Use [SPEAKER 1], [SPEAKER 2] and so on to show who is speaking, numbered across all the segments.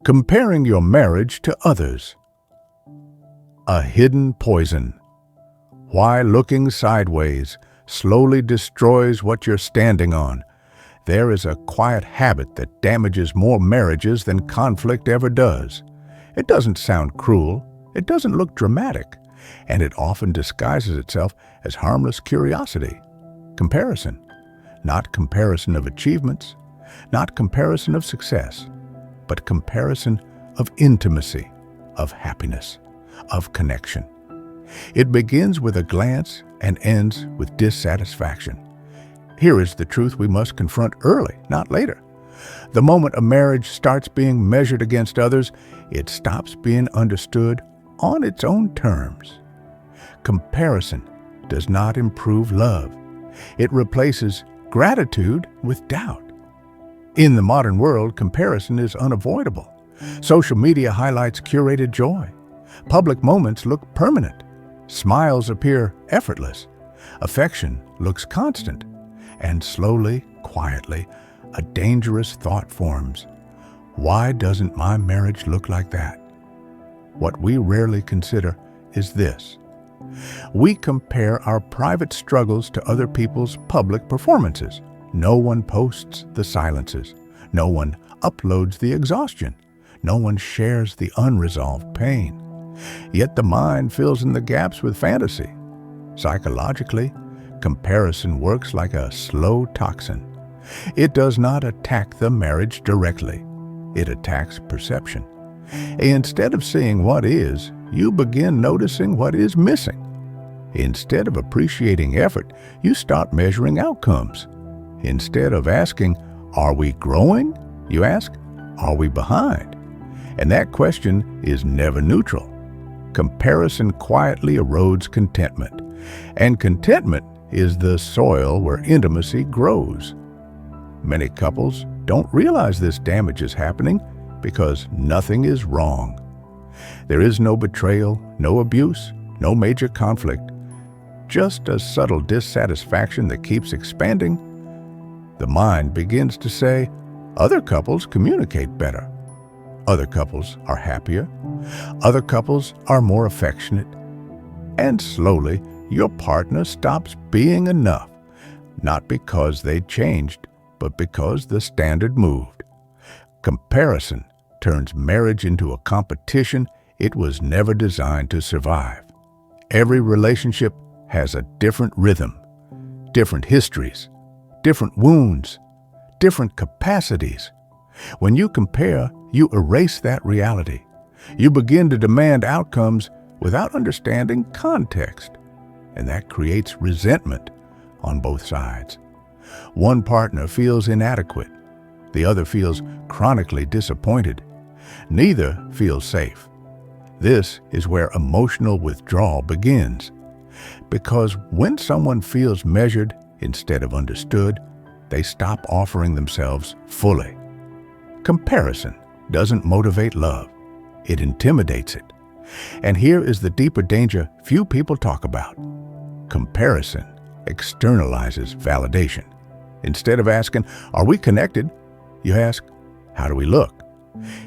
[SPEAKER 1] Comparing your marriage to others. A hidden poison. Why looking sideways slowly destroys what you're standing on. There is a quiet habit that damages more marriages than conflict ever does. It doesn't sound cruel, it doesn't look dramatic, and it often disguises itself as harmless curiosity. Comparison. Not comparison of achievements, not comparison of success, but comparison of intimacy, of happiness, of connection. It begins with a glance and ends with dissatisfaction. Here is the truth we must confront early, not later. The moment a marriage starts being measured against others, it stops being understood on its own terms. Comparison does not improve love. It replaces gratitude with doubt. In the modern world, comparison is unavoidable. Social media highlights curated joy. Public moments look permanent. Smiles appear effortless. Affection looks constant. And slowly, quietly, a dangerous thought forms. Why doesn't my marriage look like that? What we rarely consider is this. We compare our private struggles to other people's public performances. No one posts the silences. No one uploads the exhaustion. No one shares the unresolved pain. Yet the mind fills in the gaps with fantasy. Psychologically, comparison works like a slow toxin. It does not attack the marriage directly. It attacks perception. Instead of seeing what is, you begin noticing what is missing. Instead of appreciating effort, you start measuring outcomes. Instead of asking, "Are we growing?" you ask, "Are we behind?" And that question is never neutral. Comparison quietly erodes contentment, and contentment is the soil where intimacy grows. Many couples don't realize this damage is happening because nothing is wrong. There is no betrayal, no abuse, no major conflict, just a subtle dissatisfaction that keeps expanding. The mind begins to say, other couples communicate better. Other couples are happier. Other couples are more affectionate. And slowly, your partner stops being enough, not because they changed, but because the standard moved. Comparison turns marriage into a competition it was never designed to survive. Every relationship has a different rhythm, different histories, different wounds, different capacities. When you compare, you erase that reality. You begin to demand outcomes without understanding context, and that creates resentment on both sides. One partner feels inadequate. The other feels chronically disappointed. Neither feels safe. This is where emotional withdrawal begins. Because when someone feels measured instead of understood, they stop offering themselves fully. Comparison doesn't motivate love. It intimidates it. And here is the deeper danger few people talk about. Comparison externalizes validation. Instead of asking, "Are we connected?" you ask, "How do we look?"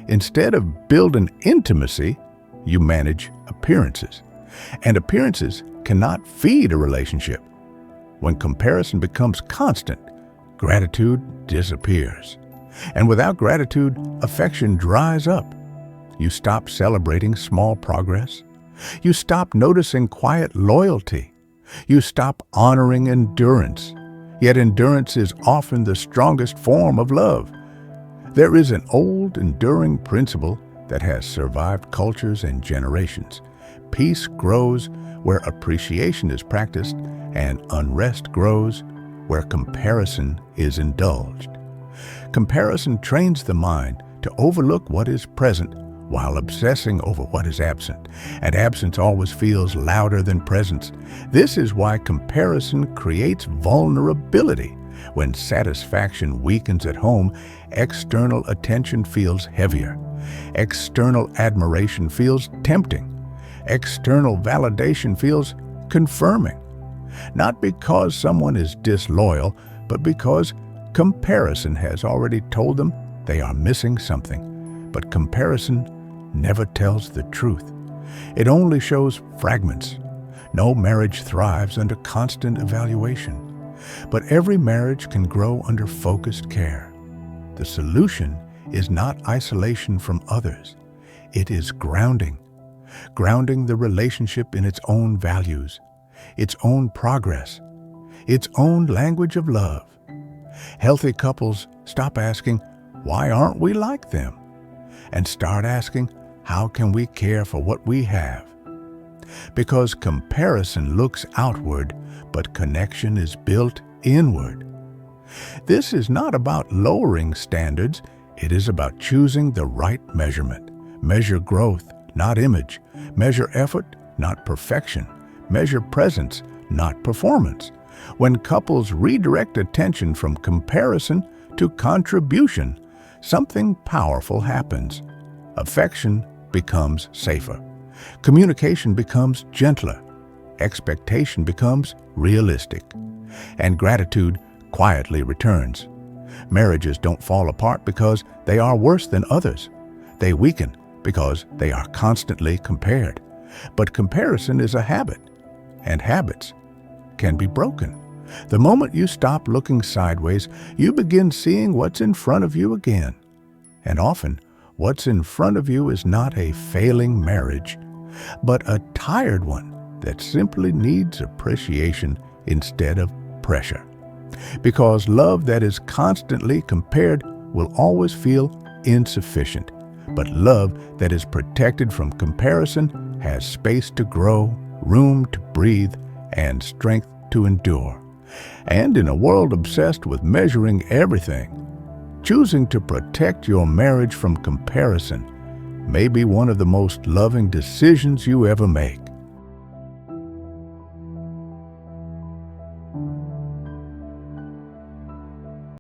[SPEAKER 1] Instead of building intimacy, you manage appearances. And appearances cannot feed a relationship. When comparison becomes constant, gratitude disappears. And without gratitude, affection dries up. You stop celebrating small progress. You stop noticing quiet loyalty. You stop honoring endurance. Yet endurance is often the strongest form of love. There is an old, enduring principle that has survived cultures and generations. Peace grows where appreciation is practiced, and unrest grows where comparison is indulged. Comparison trains the mind to overlook what is present while obsessing over what is absent, and absence always feels louder than presence. This is why comparison creates vulnerability. When satisfaction weakens at home, external attention feels heavier. External admiration feels tempting. External validation feels confirming. Not because someone is disloyal, but because comparison has already told them they are missing something. But comparison never tells the truth. It only shows fragments. No marriage thrives under constant evaluation. But every marriage can grow under focused care. The solution is not isolation from others. It is grounding. Grounding the relationship in its own values, its own progress, its own language of love. Healthy couples stop asking, "Why aren't we like them?" and start asking, "How can we care for what we have?" Because comparison looks outward, but connection is built inward. This is not about lowering standards. It is about choosing the right measurement. Measure growth, not image. Measure effort, not perfection. Measure presence, not performance. When couples redirect attention from comparison to contribution, something powerful happens. Affection becomes safer. Communication becomes gentler. Expectation becomes realistic. And gratitude quietly returns. Marriages don't fall apart because they are worse than others. They weaken because they are constantly compared. But comparison is a habit, and habits can be broken. The moment you stop looking sideways, you begin seeing what's in front of you again. And often, what's in front of you is not a failing marriage, but a tired one that simply needs appreciation instead of pressure. Because love that is constantly compared will always feel insufficient. But love that is protected from comparison has space to grow, room to breathe, and strength to endure. And in a world obsessed with measuring everything, choosing to protect your marriage from comparison may be one of the most loving decisions you ever make.